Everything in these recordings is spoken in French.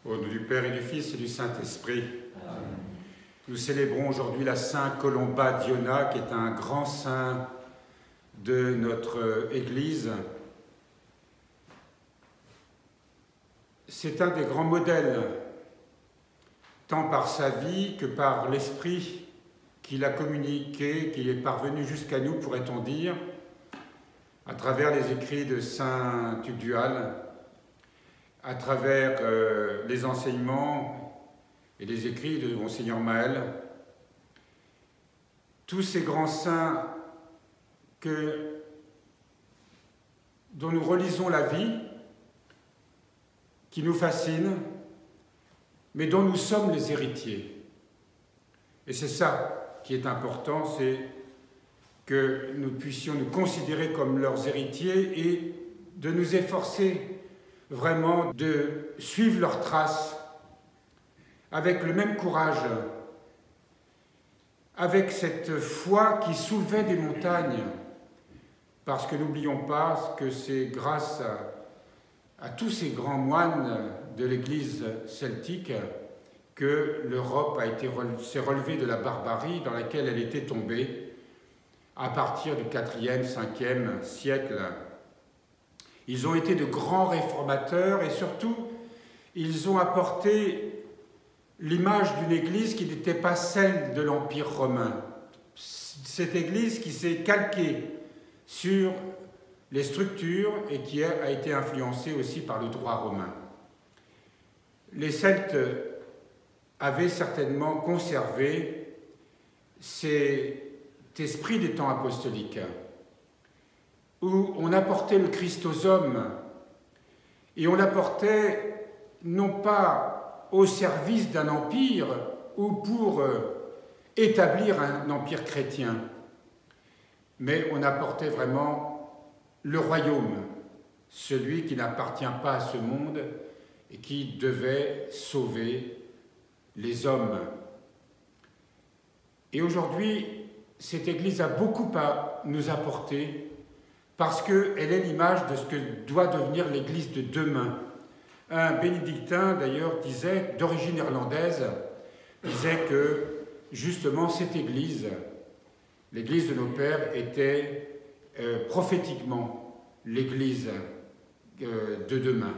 Au nom du Père et du Fils et du Saint-Esprit. Nous célébrons aujourd'hui la Saint Colomba Diona, qui est un grand saint de notre Église. C'est un des grands modèles, tant par sa vie que par l'esprit qu'il a communiqué, qu'il est parvenu jusqu'à nous, pourrait-on dire, à travers les écrits de saint Tugdual, à travers les enseignements et les écrits de Monseigneur Maël. Tous ces grands saints dont nous relisons la vie, qui nous fascinent, mais dont nous sommes les héritiers. Et c'est ça qui est important, c'est que nous puissions nous considérer comme leurs héritiers et de nous efforcer vraiment de suivre leurs traces avec le même courage, avec cette foi qui soulevait des montagnes, parce que n'oublions pas que c'est grâce à tous ces grands moines de l'Église celtique que l'Europe s'est relevée de la barbarie dans laquelle elle était tombée à partir du 4e, 5e siècle. Ils ont été de grands réformateurs et surtout, ils ont apporté l'image d'une Église qui n'était pas celle de l'Empire romain. Cette Église qui s'est calquée sur les structures et qui a été influencée aussi par le droit romain. Les Celtes avaient certainement conservé cet esprit des temps apostoliques, où on apportait le Christ aux hommes, et on l'apportait non pas au service d'un empire ou pour établir un empire chrétien, mais on apportait vraiment le royaume, celui qui n'appartient pas à ce monde et qui devait sauver les hommes. Et aujourd'hui, cette Église a beaucoup à nous apporter, parce qu'elle est l'image de ce que doit devenir l'Église de demain. Un bénédictin, d'ailleurs, d'origine irlandaise, disait que, justement, cette Église, l'Église de nos pères, était prophétiquement l'Église de demain.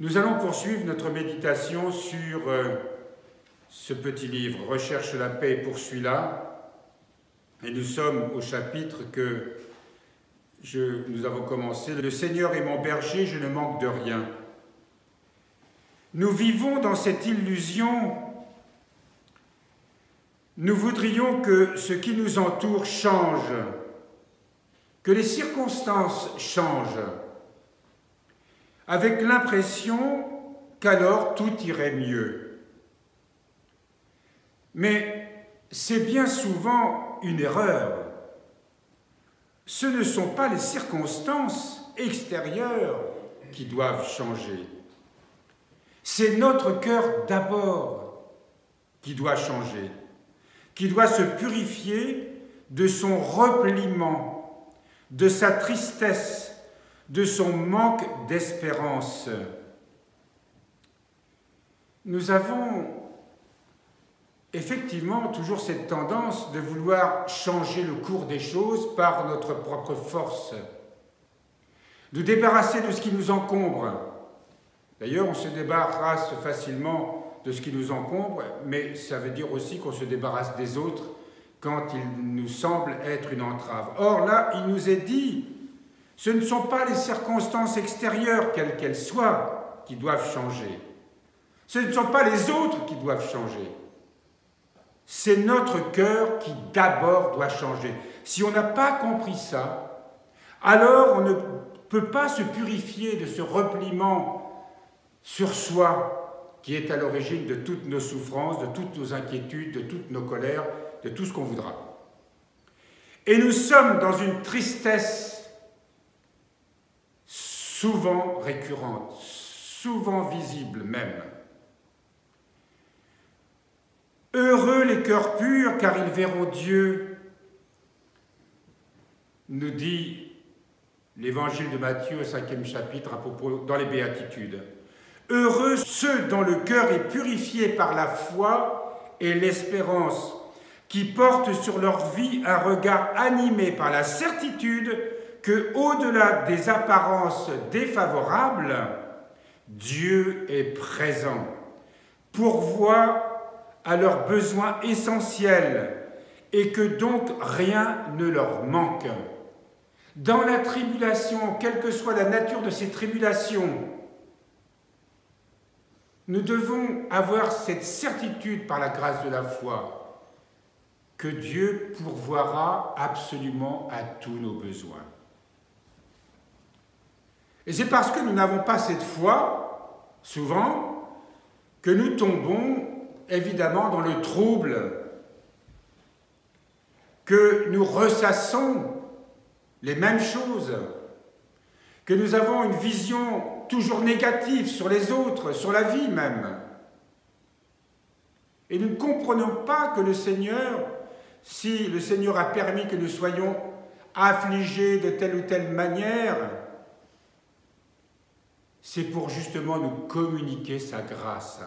Nous allons poursuivre notre méditation sur ce petit livre, « Recherche la paix et poursuis-la », et nous sommes au chapitre que nous avons commencé, « Le Seigneur est mon berger, je ne manque de rien ». Nous vivons dans cette illusion. Nous voudrions que ce qui nous entoure change, que les circonstances changent, avec l'impression qu'alors tout irait mieux. Mais c'est bien souvent une erreur. Ce ne sont pas les circonstances extérieures qui doivent changer. C'est notre cœur d'abord qui doit changer, qui doit se purifier de son repliement, de sa tristesse, de son manque d'espérance. Nous avons effectivement toujours cette tendance de vouloir changer le cours des choses par notre propre force, de débarrasser de ce qui nous encombre. D'ailleurs, on se débarrasse facilement de ce qui nous encombre, mais ça veut dire aussi qu'on se débarrasse des autres quand ils nous semblent être une entrave. Or là, il nous est dit, ce ne sont pas les circonstances extérieures, quelles qu'elles soient, qui doivent changer. Ce ne sont pas les autres qui doivent changer. C'est notre cœur qui d'abord doit changer. Si on n'a pas compris ça, alors on ne peut pas se purifier de ce repliement sur soi qui est à l'origine de toutes nos souffrances, de toutes nos inquiétudes, de toutes nos colères, de tout ce qu'on voudra. Et nous sommes dans une tristesse souvent récurrente, souvent visible même. Heureux les cœurs purs, car ils verront Dieu, nous dit l'Évangile de Matthieu au 5e chapitre à propos, dans les Béatitudes. Heureux ceux dont le cœur est purifié par la foi et l'espérance, qui portent sur leur vie un regard animé par la certitude que, au-delà des apparences défavorables, Dieu est présent, pourvoit à leurs besoins essentiels et que donc rien ne leur manque. Dans la tribulation, quelle que soit la nature de ces tribulations, nous devons avoir cette certitude par la grâce de la foi que Dieu pourvoira absolument à tous nos besoins. Et c'est parce que nous n'avons pas cette foi, souvent, que nous tombons évidemment dans le trouble, que nous ressassons les mêmes choses, que nous avons une vision toujours négative sur les autres, sur la vie même. Et nous ne comprenons pas que le Seigneur, si le Seigneur a permis que nous soyons affligés de telle ou telle manière, c'est pour justement nous communiquer sa grâce.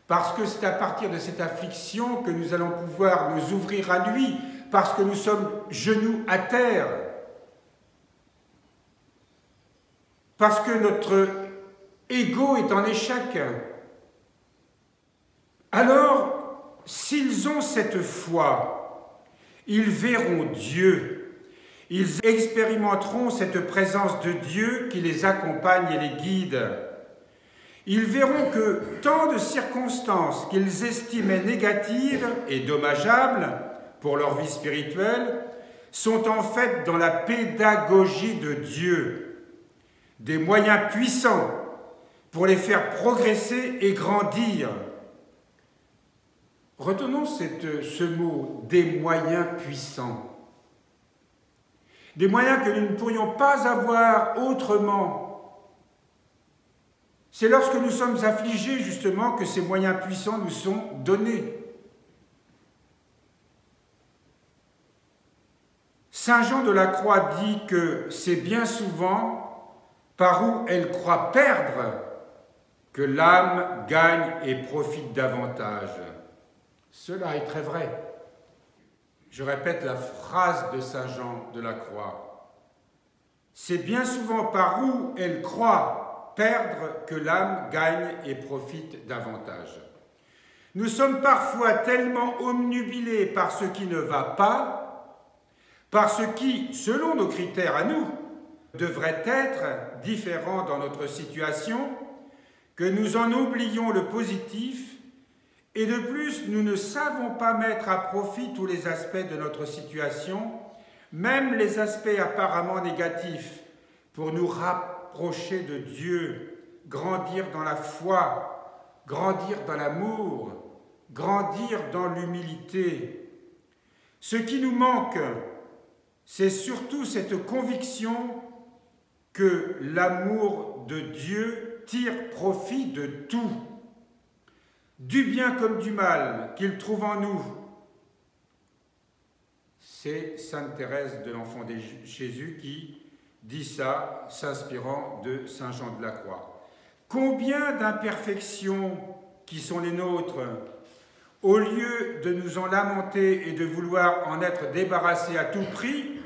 Parce que c'est à partir de cette affliction que nous allons pouvoir nous ouvrir à lui, parce que nous sommes genoux à terre. Parce que notre ego est en échec. Alors, s'ils ont cette foi, ils verront Dieu. Ils expérimenteront cette présence de Dieu qui les accompagne et les guide. Ils verront que tant de circonstances qu'ils estimaient négatives et dommageables pour leur vie spirituelle sont en fait dans la pédagogie de Dieu, des moyens puissants pour les faire progresser et grandir. Retenons ce mot, des moyens puissants. Des moyens que nous ne pourrions pas avoir autrement. C'est lorsque nous sommes affligés, justement, que ces moyens puissants nous sont donnés. Saint Jean de la Croix dit que c'est bien souvent par où elle croit perdre que l'âme gagne et profite davantage. Cela est très vrai. Je répète la phrase de Saint Jean de la Croix. C'est bien souvent par où elle croit perdre que l'âme gagne et profite davantage. Nous sommes parfois tellement omnubilés par ce qui ne va pas, par ce qui, selon nos critères à nous, devrait être différent dans notre situation, que nous en oublions le positif, et de plus, nous ne savons pas mettre à profit tous les aspects de notre situation, même les aspects apparemment négatifs, pour nous rapprocher de Dieu, grandir dans la foi, grandir dans l'amour, grandir dans l'humilité. Ce qui nous manque, c'est surtout cette conviction que l'amour de Dieu tire profit de tout, du bien comme du mal qu'il trouve en nous. C'est Sainte Thérèse de l'Enfant Jésus qui dit ça, s'inspirant de Saint Jean de la Croix. Combien d'imperfections qui sont les nôtres, au lieu de nous en lamenter et de vouloir en être débarrassés à tout prix,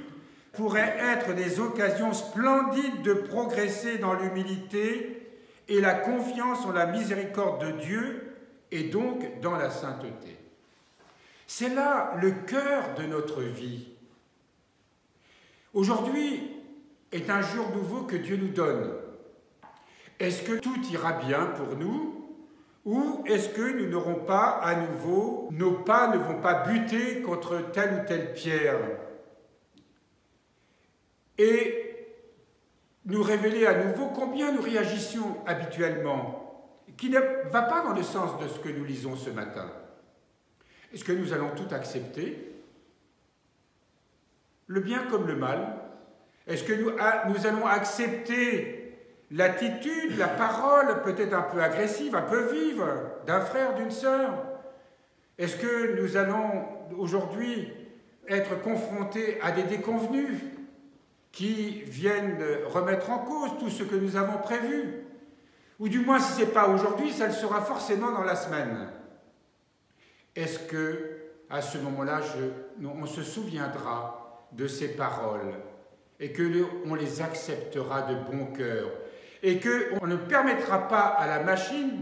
pourraient être des occasions splendides de progresser dans l'humilité et la confiance en la miséricorde de Dieu et donc dans la sainteté. C'est là le cœur de notre vie. Aujourd'hui est un jour nouveau que Dieu nous donne. Est-ce que tout ira bien pour nous ou est-ce que nous n'aurons pas à nouveau, nos pas ne vont pas buter contre telle ou telle pierre et nous révéler à nouveau combien nous réagissons habituellement, qui ne va pas dans le sens de ce que nous lisons ce matin. Est-ce que nous allons tout accepter, le bien comme le mal? Est-ce que nous allons accepter l'attitude, la parole peut-être un peu agressive, un peu vive d'un frère, d'une sœur? Est-ce que nous allons aujourd'hui être confrontés à des déconvenus qui viennent remettre en cause tout ce que nous avons prévu? Ou du moins, si ce n'est pas aujourd'hui, ça le sera forcément dans la semaine. Est-ce que, à ce moment-là, on se souviendra de ces paroles et qu'on les acceptera de bon cœur et qu'on ne permettra pas à la machine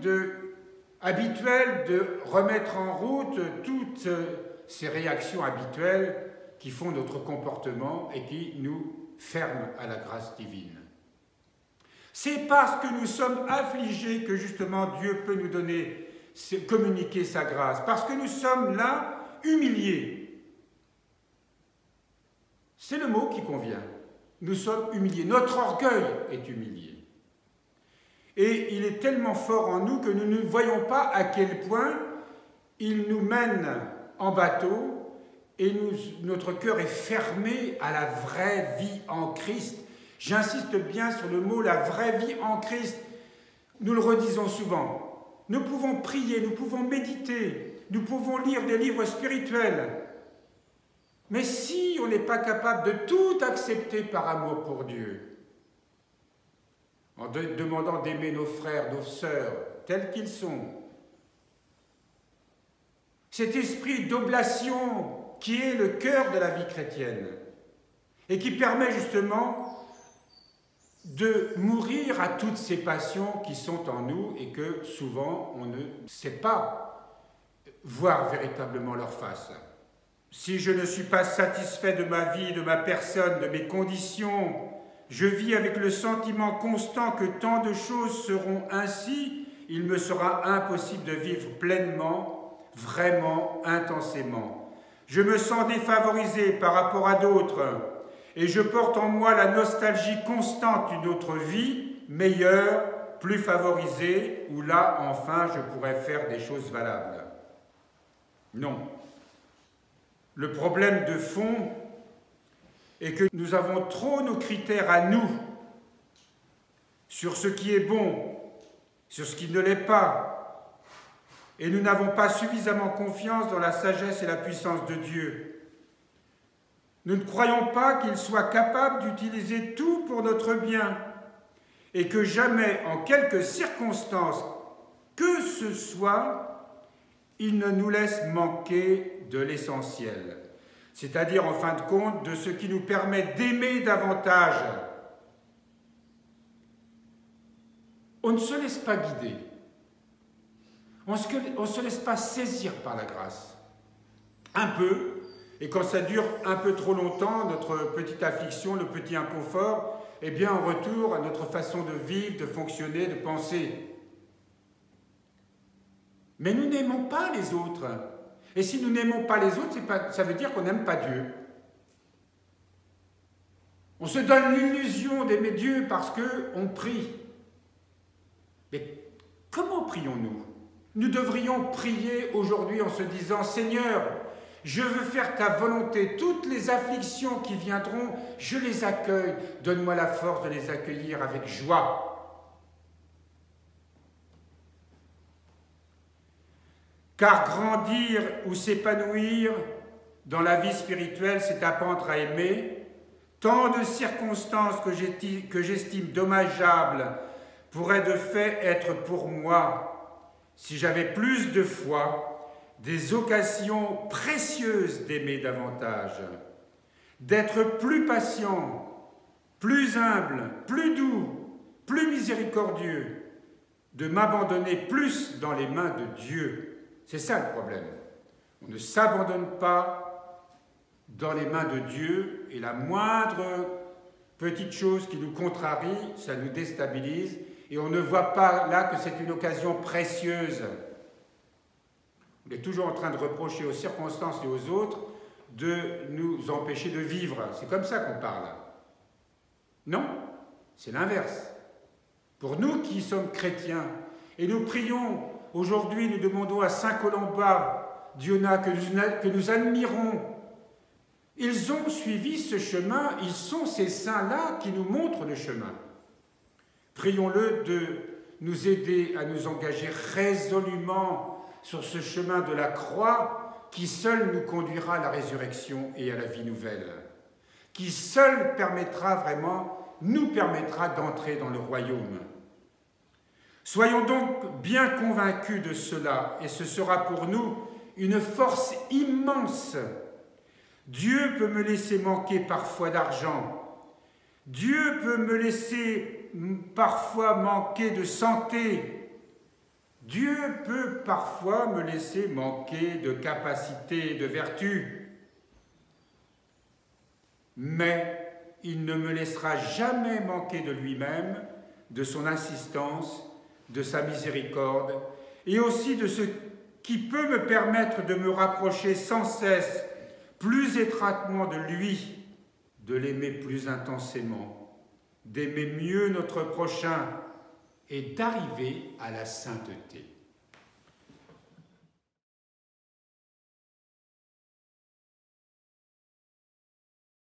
habituelle de remettre en route toutes ces réactions habituelles qui font notre comportement et qui nous ferment à la grâce divine. C'est parce que nous sommes affligés que justement Dieu peut nous communiquer sa grâce, parce que nous sommes là humiliés. C'est le mot qui convient. Nous sommes humiliés. Notre orgueil est humilié. Et il est tellement fort en nous que nous ne voyons pas à quel point il nous mène en bateau et notre cœur est fermé à la vraie vie en Christ. J'insiste bien sur le mot « la vraie vie en Christ ». Nous le redisons souvent. Nous pouvons prier, nous pouvons méditer, nous pouvons lire des livres spirituels. Mais si on n'est pas capable de tout accepter par amour pour Dieu, en demandant d'aimer nos frères, nos sœurs, tels qu'ils sont, cet esprit d'oblation qui est le cœur de la vie chrétienne et qui permet justement de mourir à toutes ces passions qui sont en nous et que souvent on ne sait pas voir véritablement leur face. Si je ne suis pas satisfait de ma vie, de ma personne, de mes conditions, je vis avec le sentiment constant que tant de choses seront ainsi, il me sera impossible de vivre pleinement, vraiment, intensément. Je me sens défavorisé par rapport à d'autres et je porte en moi la nostalgie constante d'une autre vie, meilleure, plus favorisée, où là, enfin, je pourrais faire des choses valables. Non. Le problème de fond est que nous avons trop nos critères à nous sur ce qui est bon, sur ce qui ne l'est pas, et nous n'avons pas suffisamment confiance dans la sagesse et la puissance de Dieu. Nous ne croyons pas qu'il soit capable d'utiliser tout pour notre bien et que jamais, en quelque circonstance que ce soit, il ne nous laisse manquer de l'essentiel, c'est-à-dire en fin de compte de ce qui nous permet d'aimer davantage. On ne se laisse pas guider, on ne se laisse pas saisir par la grâce. Un peu, et quand ça dure un peu trop longtemps, notre petite affliction, le petit inconfort, eh bien on retourne à notre façon de vivre, de fonctionner, de penser. Mais nous n'aimons pas les autres. Et si nous n'aimons pas les autres, ça veut dire qu'on n'aime pas Dieu. On se donne l'illusion d'aimer Dieu parce qu'on prie. Mais comment prions-nous? Nous devrions prier aujourd'hui en se disant « Seigneur, je veux faire ta volonté. Toutes les afflictions qui viendront, je les accueille. Donne-moi la force de les accueillir avec joie. » Car grandir ou s'épanouir dans la vie spirituelle, c'est apprendre à aimer. Tant de circonstances que j'estime dommageables pourraient de fait être pour moi, si j'avais plus de foi, des occasions précieuses d'aimer davantage, d'être plus patient, plus humble, plus doux, plus miséricordieux, de m'abandonner plus dans les mains de Dieu. C'est ça le problème. On ne s'abandonne pas dans les mains de Dieu et la moindre petite chose qui nous contrarie, ça nous déstabilise et on ne voit pas là que c'est une occasion précieuse. On est toujours en train de reprocher aux circonstances et aux autres de nous empêcher de vivre. C'est comme ça qu'on parle. Non, c'est l'inverse. Pour nous qui sommes chrétiens, et nous prions, aujourd'hui nous demandons à Saint Colomba, Diona, que nous admirons, ils ont suivi ce chemin, ils sont ces saints-là qui nous montrent le chemin. Prions-le de nous aider à nous engager résolument sur ce chemin de la croix qui seul nous conduira à la résurrection et à la vie nouvelle, qui seul nous permettra d'entrer dans le royaume. Soyons donc bien convaincus de cela, et ce sera pour nous une force immense. Dieu peut me laisser manquer parfois d'argent. Dieu peut me laisser parfois manquer de santé. Dieu peut parfois me laisser manquer de capacité et de vertu. Mais il ne me laissera jamais manquer de lui-même, de son insistance, de sa miséricorde, et aussi de ce qui peut me permettre de me rapprocher sans cesse, plus étroitement de lui, de l'aimer plus intensément, d'aimer mieux notre prochain et d'arriver à la sainteté.